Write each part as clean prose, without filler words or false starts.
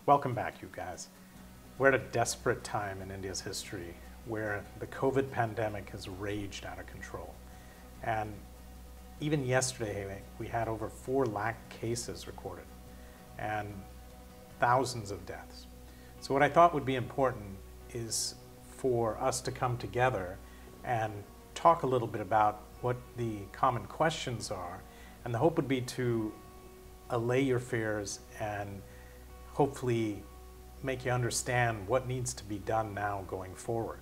Welcome back, you guys. We're at a desperate time in India's history where the COVID pandemic has raged out of control. And even yesterday, we had over 4 lakh cases recorded and thousands of deaths. So what I thought would be important is for us to come together and talk a little bit about what the common questions are. And the hope would be to allay your fears and hopefully make you understand what needs to be done now going forward.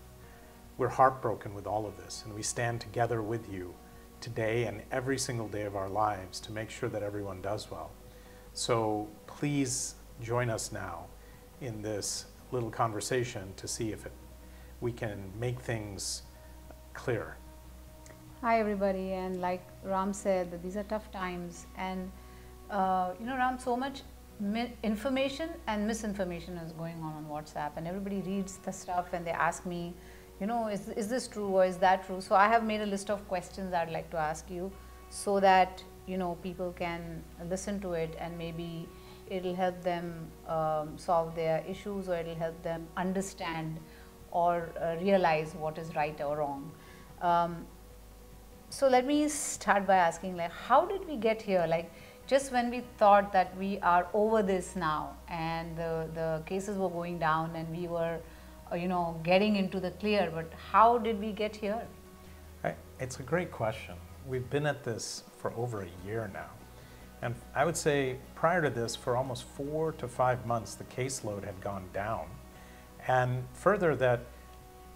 We're heartbroken with all of this, and we stand together with you today and every single day of our lives to make sure that everyone does well. So please join us now in this little conversation to see if we can make things clearer. Hi everybody, and like Ram said, that these are tough times, and Ram, so much information and misinformation is going on WhatsApp, and everybody reads the stuff and they ask me, is this true or is that true? So I have made a list of questions I'd like to ask you so that people can listen to it, and maybe it'll help them solve their issues, or it'll help them understand or realize what is right or wrong. So let me start by asking, how did we get here? Just when we thought that we are over this now and the cases were going down and we were getting into the clear, but how did we get here? It's a great question. We've been at this for over a year now. And I would say prior to this, for almost 4 to 5 months, the caseload had gone down. And further, that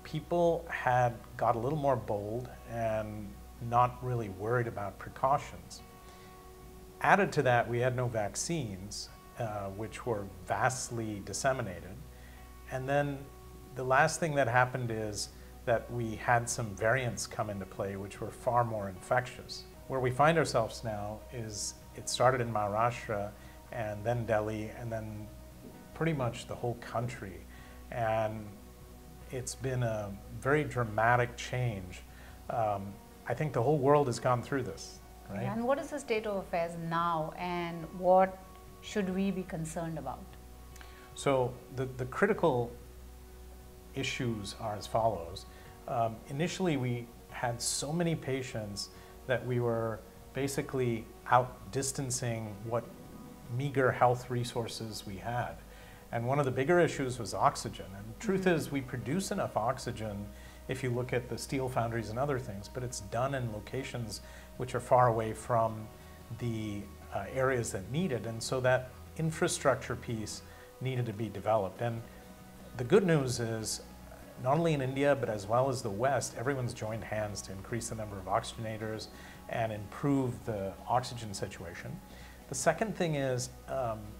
people had got a little more bold and not really worried about precautions. Added to that, we had no vaccines, which were vastly disseminated. And then the last thing that happened is that we had some variants come into play, which were far more infectious. Where we find ourselves now is it started in Maharashtra, and then Delhi, and then pretty much the whole country. And it's been a very dramatic change. I think the whole world has gone through this. Right. And what is the state of affairs now, and what should we be concerned about? So the critical issues are as follows. Initially, we had so many patients that we were basically outdistancing what meager health resources we had. And one of the bigger issues was oxygen. And the truth is, we produce enough oxygen if you look at the steel foundries and other things, but it's done in locations which are far away from the areas that need it. And so that infrastructure piece needed to be developed. And the good news is, not only in India, but as well as the West, everyone's joined hands to increase the number of oxygenators and improve the oxygen situation. The second thing is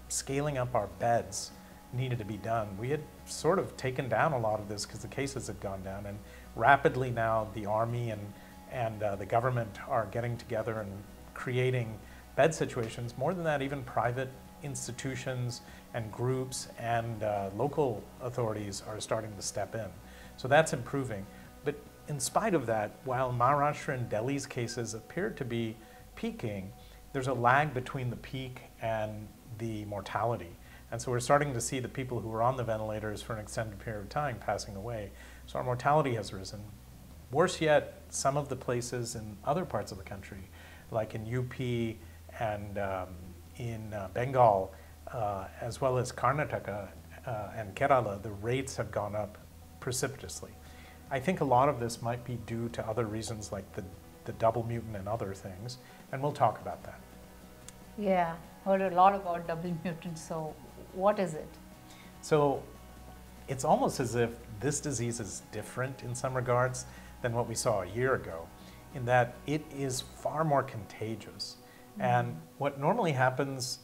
scaling up our beds needed to be done. We had sort of taken down a lot of this because the cases had gone down, and rapidly now the Army and the government are getting together and creating bed situations. More than that, even private institutions and groups and local authorities are starting to step in. So that's improving. But in spite of that, while Maharashtra and Delhi's cases appear to be peaking, there's a lag between the peak and the mortality. And so we're starting to see the people who were on the ventilators for an extended period of time passing away. So our mortality has risen. Worse yet, some of the places in other parts of the country, like in UP and in Bengal, as well as Karnataka and Kerala, the rates have gone up precipitously. I think a lot of this might be due to other reasons like the double mutant and other things, and we'll talk about that. Yeah, heard a lot about double mutant, so what is it? So it's almost as if this disease is different in some regards than what we saw a year ago, in that it is far more contagious. And what normally happens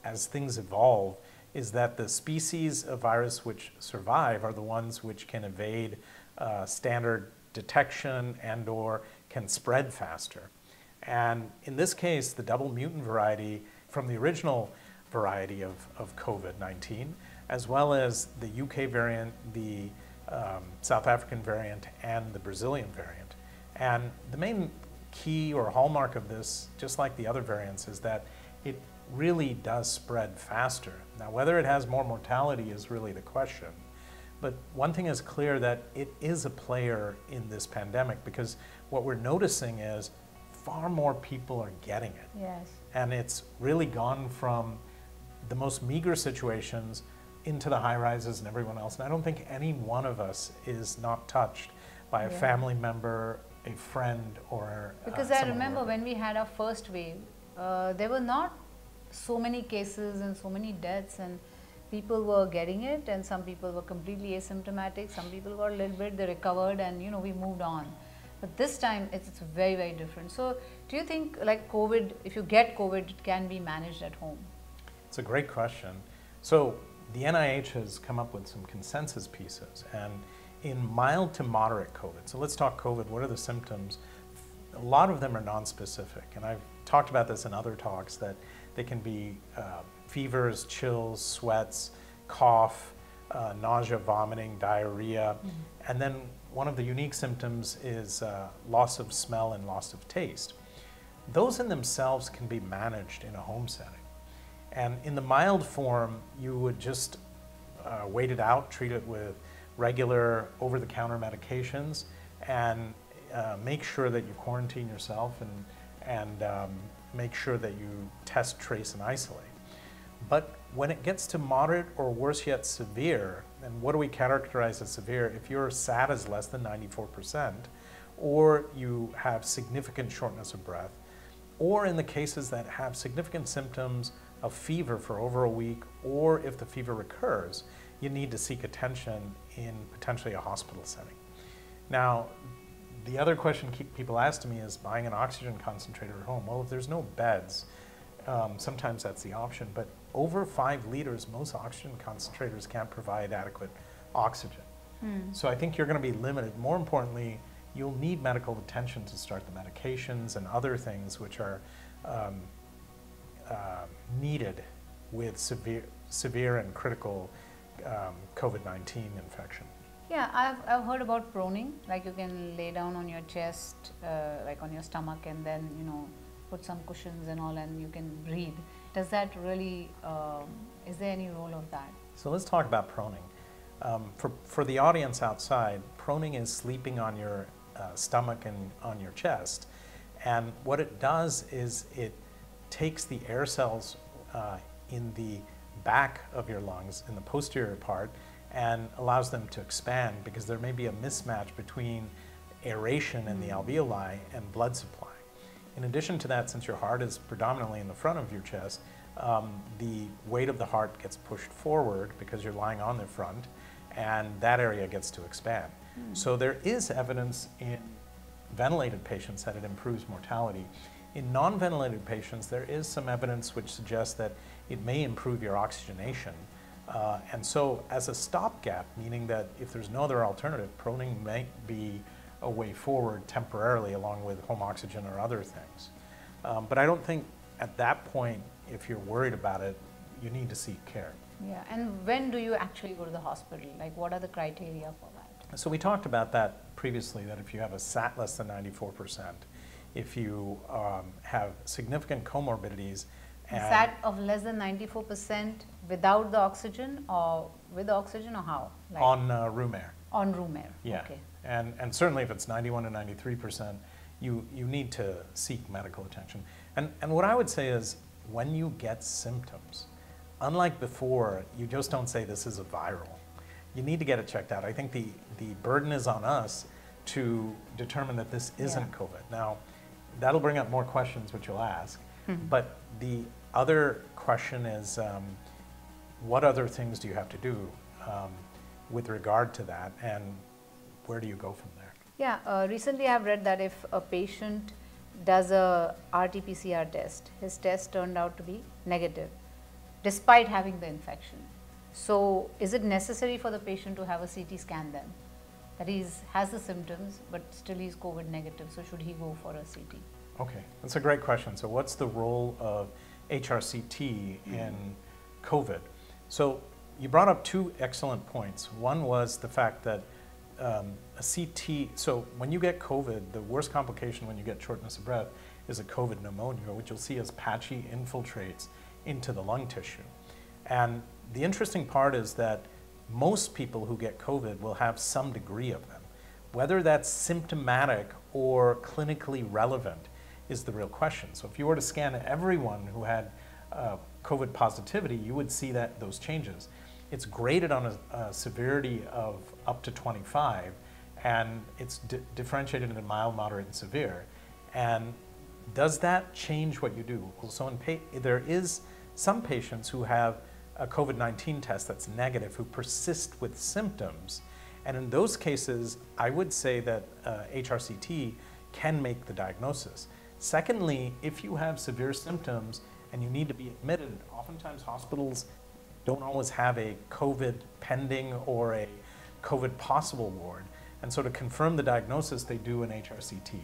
as things evolve is that the species of virus which survive are the ones which can evade standard detection and or can spread faster. And in this case, the double mutant variety from the original variety of COVID-19, as well as the UK variant, the South African variant, and the Brazilian variant. And the main key or hallmark of this, just like the other variants, is that it really does spread faster. Now, whether it has more mortality is really the question. But one thing is clear, that it is a player in this pandemic, because what we're noticing is far more people are getting it. Yes. And it's really gone from the most meager situations into the high rises and everyone else. And I don't think any one of us is not touched by a family member, a friend, or because I remember when we had our first wave, there were not so many cases and so many deaths, and people were getting it, and some people were completely asymptomatic, some people got a little bit, they recovered, and you know, we moved on. But this time it's very, very different. So do you think, like COVID, if you get COVID, it can be managed at home? It's a great question. So the NIH has come up with some consensus pieces, and in mild to moderate COVID, so let's talk COVID, what are the symptoms? A lot of them are non-specific, and I've talked about this in other talks, that they can be fevers, chills, sweats, cough, nausea, vomiting, diarrhea, and then one of the unique symptoms is loss of smell and loss of taste. Those in themselves can be managed in a home setting. And in the mild form, you would just wait it out, treat it with regular over-the-counter medications, and make sure that you quarantine yourself, and make sure that you test, trace, and isolate. But when it gets to moderate, or worse yet, severe, and what do we characterize as severe? If your SAT is less than 94%, or you have significant shortness of breath, or in the cases that have significant symptoms of fever for over a week, or if the fever recurs, you need to seek attention in potentially a hospital setting. Now, the other question people ask to me is buying an oxygen concentrator at home. Well, if there's no beds, sometimes that's the option, but over 5 liters, most oxygen concentrators can't provide adequate oxygen. So I think you're going to be limited. More importantly, you'll need medical attention to start the medications and other things which are needed with severe and critical COVID-19 infection. Yeah, I've heard about proning, like you can lay down on your chest, like on your stomach, and then, you know, put some cushions and all, and you can breathe. Does that really, is there any role of that? So let's talk about proning. For the audience outside, proning is sleeping on your stomach and on your chest. And what it does is it takes the air cells in the back of your lungs, in the posterior part, and allows them to expand, because there may be a mismatch between aeration in the alveoli and blood supply. In addition to that, since your heart is predominantly in the front of your chest, the weight of the heart gets pushed forward because you're lying on the front, and that area gets to expand. So there is evidence in ventilated patients that it improves mortality. In non-ventilated patients, there is some evidence which suggests that it may improve your oxygenation. And so as a stopgap, meaning that if there's no other alternative, proning might be a way forward temporarily, along with home oxygen or other things. But I don't think at that point, if you're worried about it, you need to seek care. Yeah, and when do you actually go to the hospital? Like, what are the criteria for that? So we talked about that previously, that if you have a SAT less than 94%, if you have significant comorbidities, and SAT of less than 94% without the oxygen, or with oxygen, or how? Like on room air. On room air, Yeah. okay. And certainly if it's 91 to 93%, you need to seek medical attention. And what I would say is, when you get symptoms, unlike before, you just don't say this is a viral. You need to get it checked out. I think the burden is on us to determine that this isn't COVID. Now, that'll bring up more questions which you'll ask, but the other question is, what other things do you have to do with regard to that, and where do you go from there? Yeah, recently I've read that if a patient does a RT-PCR test, his test turned out to be negative, despite having the infection. So is it necessary for the patient to have a CT scan then? That he has the symptoms, but still he's COVID negative, so should he go for a CT? Okay, that's a great question. So what's the role of HRCT in COVID? So you brought up 2 excellent points. One was the fact that a CT, so when you get COVID, the worst complication when you get shortness of breath is a COVID pneumonia, which you'll see as patchy infiltrates into the lung tissue. And the interesting part is that most people who get COVID will have some degree of them. Whether that's symptomatic or clinically relevant is the real question. So if you were to scan everyone who had COVID positivity, you would see that those changes. It's graded on a severity of up to 25, and it's differentiated into mild, moderate, and severe. And does that change what you do? Well, so there is some patients who have a COVID-19 test that's negative who persist with symptoms. And in those cases, I would say that HRCT can make the diagnosis. Secondly, if you have severe symptoms and you need to be admitted, oftentimes hospitals don't always have a COVID pending or a COVID possible ward. And so to confirm the diagnosis, they do an HRCT.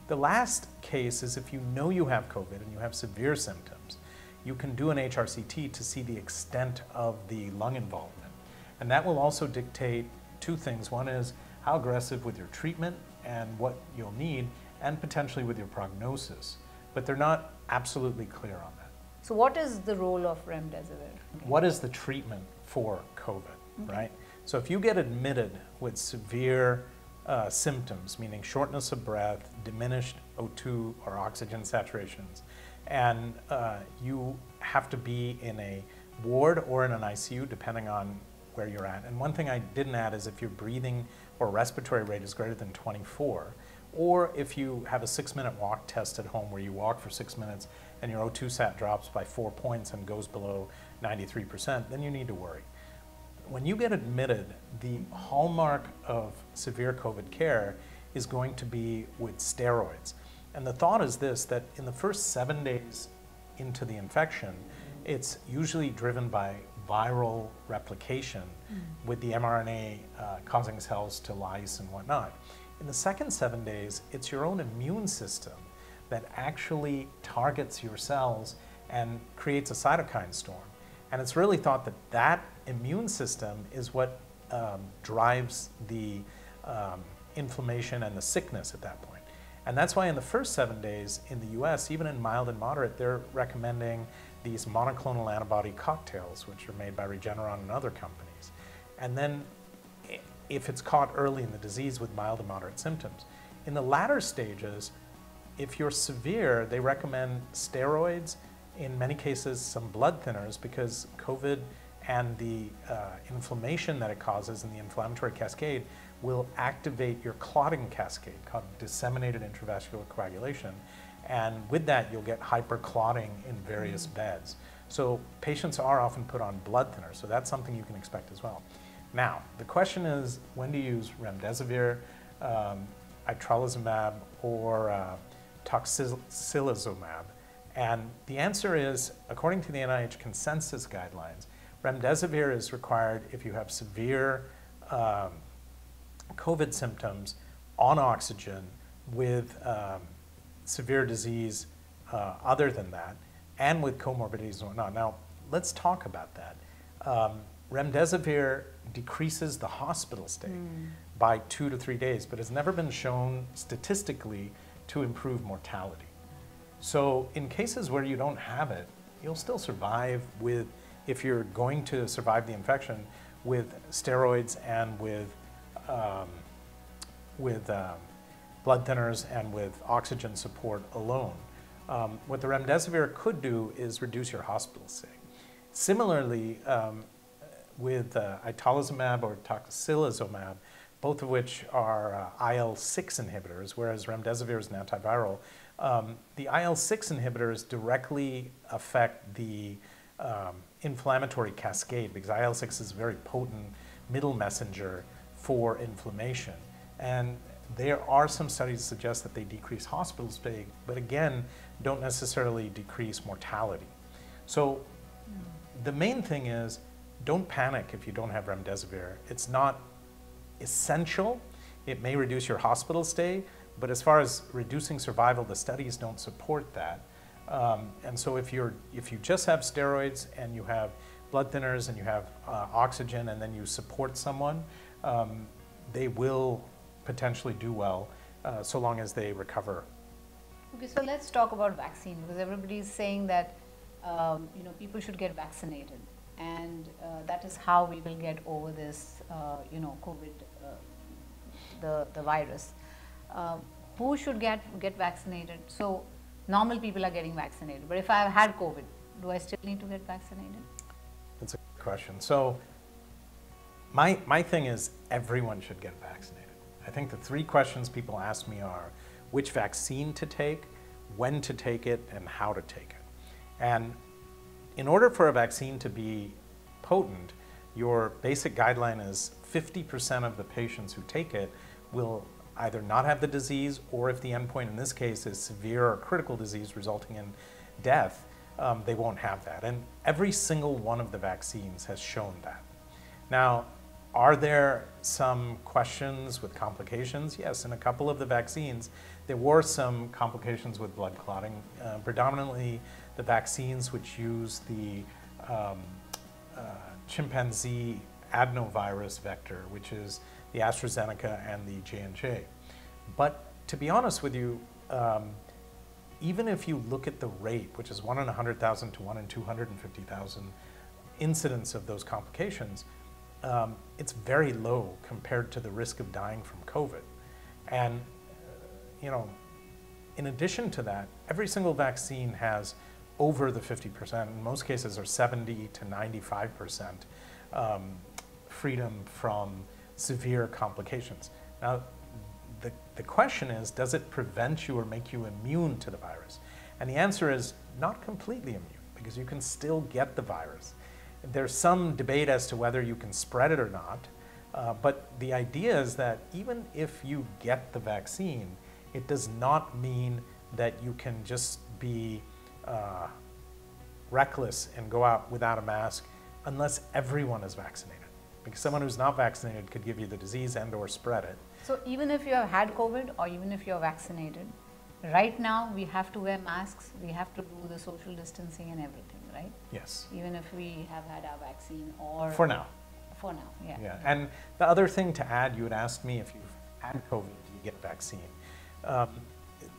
The last case is if you know you have COVID and you have severe symptoms, you can do an HRCT to see the extent of the lung involvement. And that will also dictate two things. One is how aggressive with your treatment and what you'll need, and potentially with your prognosis. But they're not absolutely clear on that. So what is the role of remdesivir? What is the treatment for COVID, right? So if you get admitted with severe symptoms, meaning shortness of breath, diminished O2 or oxygen saturations, and you have to be in a ward or in an ICU depending on where you're at. And one thing I didn't add is if your breathing or respiratory rate is greater than 24, or if you have a 6-minute walk test at home where you walk for 6 minutes and your O2 sat drops by 4 points and goes below 93%, then you need to worry. When you get admitted, the hallmark of severe COVID care is going to be with steroids. And the thought is this, that in the first 7 days into the infection, it's usually driven by viral replication with the mRNA causing cells to lyse and whatnot. In the second 7 days, it's your own immune system that actually targets your cells and creates a cytokine storm. And it's really thought that that immune system is what drives the inflammation and the sickness at that point. And that's why in the first 7 days in the US, even in mild and moderate, they're recommending these monoclonal antibody cocktails, which are made by Regeneron and other companies. And then if it's caught early in the disease with mild and moderate symptoms. In the latter stages, if you're severe, they recommend steroids, in many cases some blood thinners, because COVID and the inflammation that it causes in the inflammatory cascade will activate your clotting cascade called disseminated intravascular coagulation. And with that, you'll get hyperclotting in various beds. So patients are often put on blood thinners, so that's something you can expect as well. Now, the question is, when to use remdesivir, itralizumab, or tocilizumab? And the answer is, according to the NIH consensus guidelines, remdesivir is required if you have severe COVID symptoms on oxygen with severe disease other than that, and with comorbidities and whatnot. Now, let's talk about that. Remdesivir decreases the hospital stay by 2 to 3 days, but has never been shown statistically to improve mortality. So in cases where you don't have it, you'll still survive with, if you're going to survive the infection, with steroids and with blood thinners and with oxygen support alone. What the remdesivir could do is reduce your hospital stay. Similarly, with itralizumab or tocilizumab, both of which are IL-6 inhibitors, whereas remdesivir is an antiviral, the IL-6 inhibitors directly affect the inflammatory cascade, because IL-6 is a very potent middle messenger for inflammation. And there are some studies that suggest that they decrease hospital stay, but again, don't necessarily decrease mortality. So the main thing is, don't panic if you don't have remdesivir. It's not essential. It may reduce your hospital stay, but as far as reducing survival, the studies don't support that. And so if you just have steroids and you have blood thinners and you have oxygen and then you support someone, they will potentially do well so long as they recover. Okay, so let's talk about vaccine, because everybody is saying that people should get vaccinated, and that is how we will get over this, COVID, the virus. Who should get vaccinated? So normal people are getting vaccinated, but if I have had COVID, do I still need to get vaccinated? That's a good question. So my thing is everyone should get vaccinated. I think the three questions people ask me are which vaccine to take, when to take it, and how to take it. And in order for a vaccine to be potent, your basic guideline is 50% of the patients who take it will either not have the disease, or if the endpoint in this case is severe or critical disease resulting in death, they won't have that. And every single one of the vaccines has shown that. Now, are there some questions with complications? Yes, in a couple of the vaccines, there were some complications with blood clotting, predominantly the vaccines which use the chimpanzee adenovirus vector, which is the AstraZeneca and the J&J. But to be honest with you, even if you look at the rate, which is 1 in 100,000 to 1 in 250,000 incidence of those complications, it's very low compared to the risk of dying from COVID. And, in addition to that, every single vaccine has over the 50%, in most cases are 70 to 95% freedom from severe complications. Now, the question is, does it prevent you or make you immune to the virus? And the answer is not completely immune, because you can still get the virus. There's some debate as to whether you can spread it or not, but the idea is that even if you get the vaccine, it does not mean that you can just be reckless and go out without a mask unless everyone is vaccinated. Because someone who's not vaccinated could give you the disease and or spread it. So even if you have had COVID or even if you're vaccinated, right now we have to wear masks, we have to do the social distancing and everything, right? Yes. Even if we have had our vaccine or... For now. For now, yeah. Yeah, and the other thing to add, you had asked me if you've had COVID, you get a vaccine.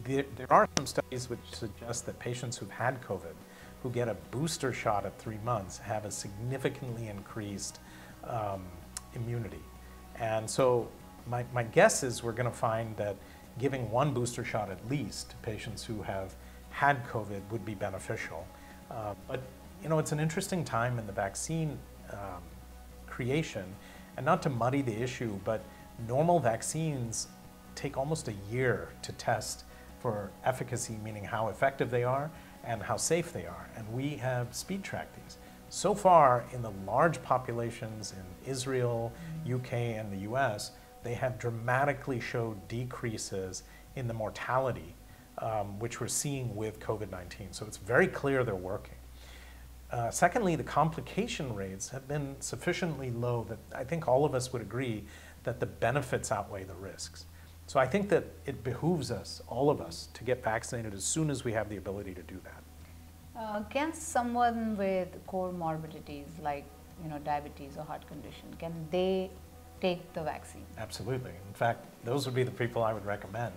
There are some studies which suggest that patients who've had COVID, who get a booster shot at 3 months, have a significantly increased immunity. And so my guess is we're going to find that giving one booster shot at least to patients who have had COVID would be beneficial. But it's an interesting time in the vaccine creation, and not to muddy the issue, but normal vaccines take almost a year to test for efficacy, meaning how effective they are and how safe they are. And we have speed tracked these. So far, in the large populations in Israel, UK, and the US, they have dramatically showed decreases in the mortality, which we're seeing with COVID-19. So it's very clear they're working. Secondly, the complication rates have been sufficiently low that I think all of us would agree that the benefits outweigh the risks. So I think that it behooves us, all of us, to get vaccinated as soon as we have the ability to do that. Can someone with comorbidities like diabetes or heart condition, can they take the vaccine? Absolutely. In fact, those would be the people I would recommend.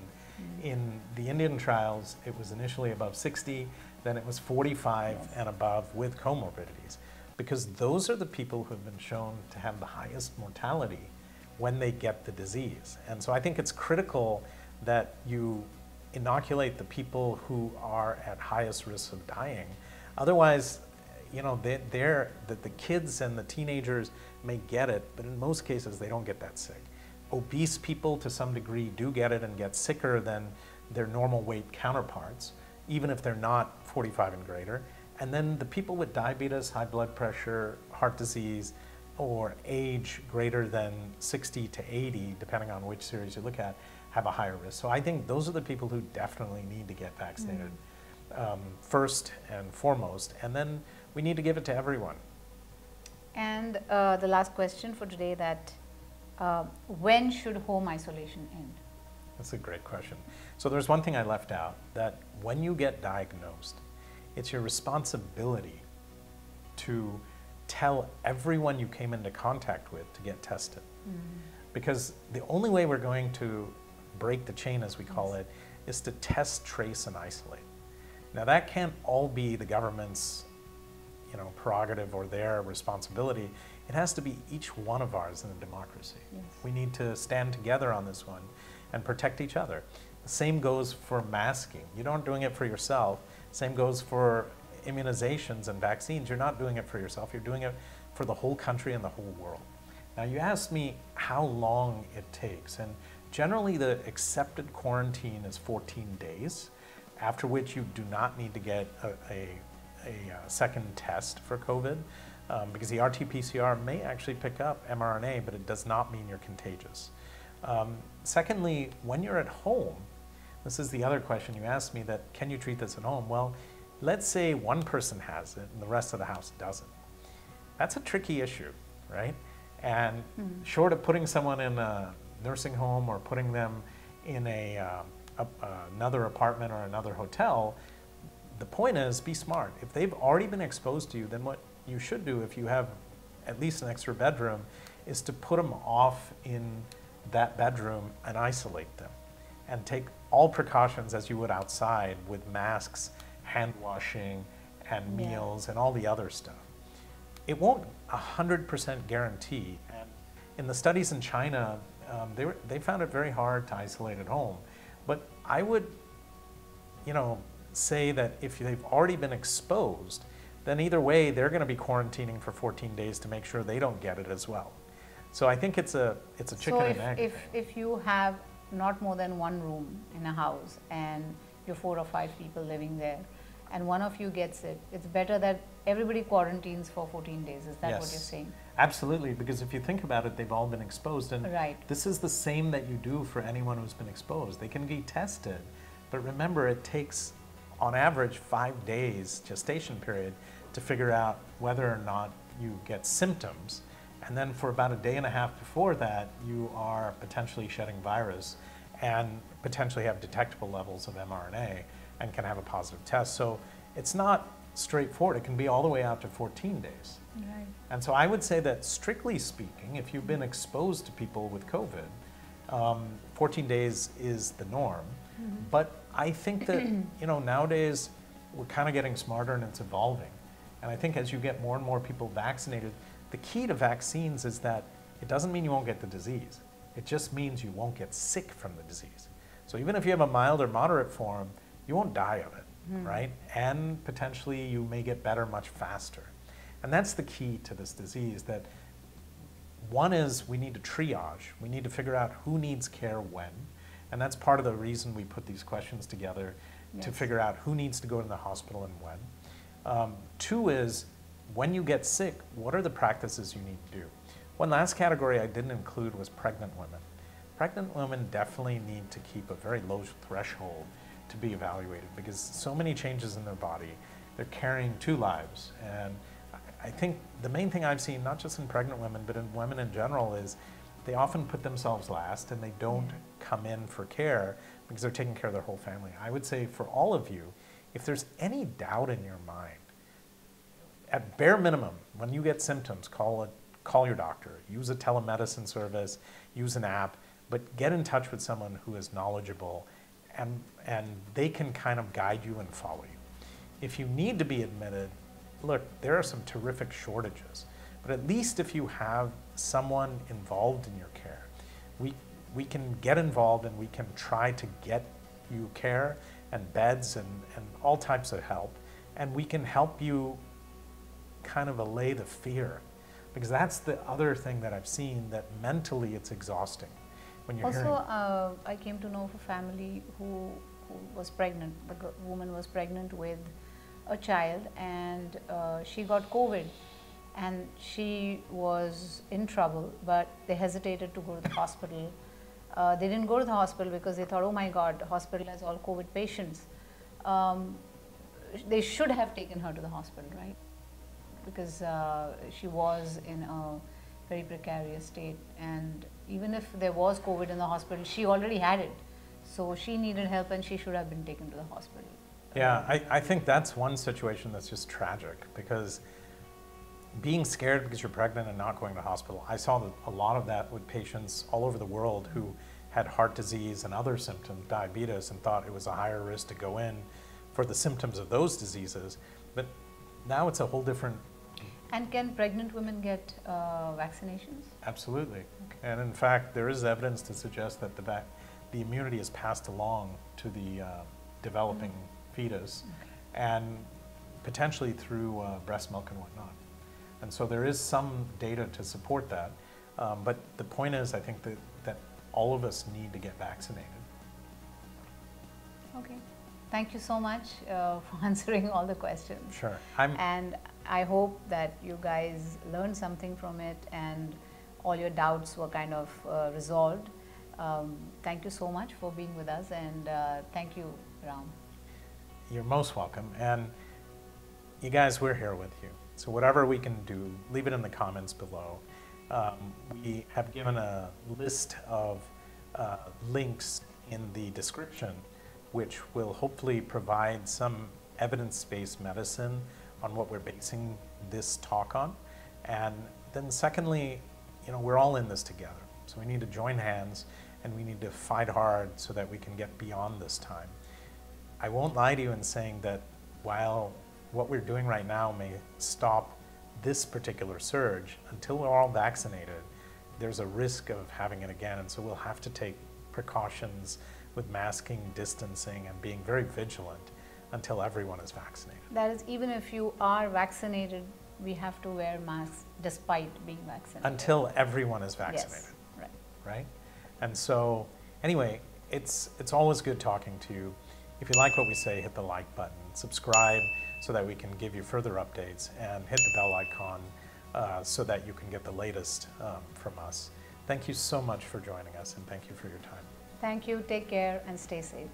In the Indian trials, it was initially above 60, then it was 45 and above with comorbidities, because those are the people who have been shown to have the highest mortality when they get the disease. And so I think it's critical that you inoculate the people who are at highest risk of dying. Otherwise, the kids and the teenagers may get it, but in most cases they don't get that sick. Obese people to some degree do get it and get sicker than their normal weight counterparts, even if they're not 45 and greater. And then the people with diabetes, high blood pressure, heart disease, or age greater than 60 to 80, depending on which series you look at, have a higher risk. So I think those are the people who definitely need to get vaccinated first and foremost, and then we need to give it to everyone. And the last question for today, that when should home isolation end? That's a great question. So there's one thing I left out, that when you get diagnosed, it's your responsibility to tell everyone you came into contact with to get tested. Because the only way we're going to break the chain, as we call it, is to test, trace, and isolate. Now that can't all be the government's prerogative or their responsibility. It has to be each one of ours in a democracy. Yes. We need to stand together on this one and protect each other. The same goes for masking. You aren't doing it for yourself. Same goes for immunizations and vaccines. You're not doing it for yourself. You're doing it for the whole country and the whole world. Now, you asked me how long it takes, and generally the accepted quarantine is 14 days, after which you do not need to get a second test for COVID, because the RT-PCR may actually pick up mRNA, but it does not mean you're contagious. Secondly, when you're at home, this is the other question you asked me, that can you treat this at home? Well, let's say one person has it and the rest of the house doesn't. That's a tricky issue, right? And short of putting someone in a nursing home or putting them in another apartment or another hotel, the point is, be smart. If they've already been exposed to you, then what you should do, if you have at least an extra bedroom, is to put them off in that bedroom and isolate them, and take all precautions as you would outside, with masks, hand washing, and meals, and all the other stuff. It won't 100% guarantee. And in the studies in China, they found it very hard to isolate at home. But I would, say that if they've already been exposed, then either way, they're going to be quarantining for 14 days to make sure they don't get it as well. So I think it's a chicken and egg. If you have not more than one room in a house and you're 4 or 5 people living there, and one of you gets it, it's better that everybody quarantines for 14 days. Is that what you're saying? Absolutely, because if you think about it, they've all been exposed. And right. This is the same that you do for anyone who's been exposed. They can be tested, but remember, it takes, on average, 5 days gestation period to figure out whether or not you get symptoms. And then for about a day and a half before that, you are potentially shedding virus and potentially have detectable levels of mRNA and can have a positive test. So it's not straightforward. It can be all the way out to 14 days. Right. And so I would say that, strictly speaking, if you've been exposed to people with COVID, 14 days is the norm. But I think that, nowadays we're kind of getting smarter and it's evolving. And I think as you get more and more people vaccinated, the key to vaccines is that it doesn't mean you won't get the disease. It just means you won't get sick from the disease. So even if you have a mild or moderate form, you won't die of it, right? And potentially you may get better much faster. And that's the key to this disease, that one is we need to triage. We need to figure out who needs care when. And that's part of the reason we put these questions together, to figure out who needs to go to the hospital and when. Two is, when you get sick, what are the practices you need to do? One last category I didn't include was pregnant women. Pregnant women definitely need to keep a very low threshold to be evaluated, because so many changes in their body. They're carrying 2 lives. And I think the main thing I've seen, not just in pregnant women, but in women in general, is they often put themselves last and they don't come in for care because they're taking care of their whole family. I would say for all of you, if there's any doubt in your mind, at bare minimum, when you get symptoms, call your doctor, use a telemedicine service, use an app, but get in touch with someone who is knowledgeable, and they can kind of guide you and follow you. If you need to be admitted, look, there are some terrific shortages, but at least if you have someone involved in your care, we can get involved and we can try to get you care and beds and all types of help, and we can help you kind of allay the fear, because that's the other thing that I've seen, that mentally it's exhausting when you're also, I came to know of a family who was pregnant. The woman was pregnant with a child, and she got COVID, and she was in trouble, but they hesitated to go to the hospital. They didn't go to the hospital because they thought, oh my God, the hospital has all COVID patients. They should have taken her to the hospital, right? Because she was in a very precarious state, and even if there was COVID in the hospital, she already had it. So she needed help and she should have been taken to the hospital. Yeah, I think that's one situation that's just tragic, because being scared because you're pregnant and not going to the hospital, I saw a lot of that with patients all over the world who had heart disease and other symptoms, diabetes, and thought it was a higher risk to go in for the symptoms of those diseases. But now it's a whole different. And can pregnant women get vaccinations? Absolutely. And in fact, there is evidence to suggest that the immunity is passed along to the developing fetus, and potentially through breast milk and whatnot. And so there is some data to support that. But the point is, I think that all of us need to get vaccinated. Okay. Thank you so much for answering all the questions. Sure. And I hope that you guys learned something from it and all your doubts were kind of resolved. Thank you so much for being with us, and thank you, Ram. You're most welcome. And you guys, we're here with you. So whatever we can do, leave it in the comments below. We have given a list of links in the description, which will hopefully provide some evidence-based medicine on what we're basing this talk on. And then secondly, we're all in this together. So we need to join hands and we need to fight hard so that we can get beyond this time. I won't lie to you in saying that while what we're doing right now may stop this particular surge, until we're all vaccinated, there's a risk of having it again. And so we'll have to take precautions with masking, distancing, and being very vigilant until everyone is vaccinated. That is, even if you are vaccinated, we have to wear masks despite being vaccinated. Until everyone is vaccinated. Yes, right. Right? And so, anyway, it's always good talking to you. If you like what we say, hit the like button, subscribe so that we can give you further updates, and hit the bell icon so that you can get the latest from us. Thank you so much for joining us, and thank you for your time. Thank you, take care, and stay safe.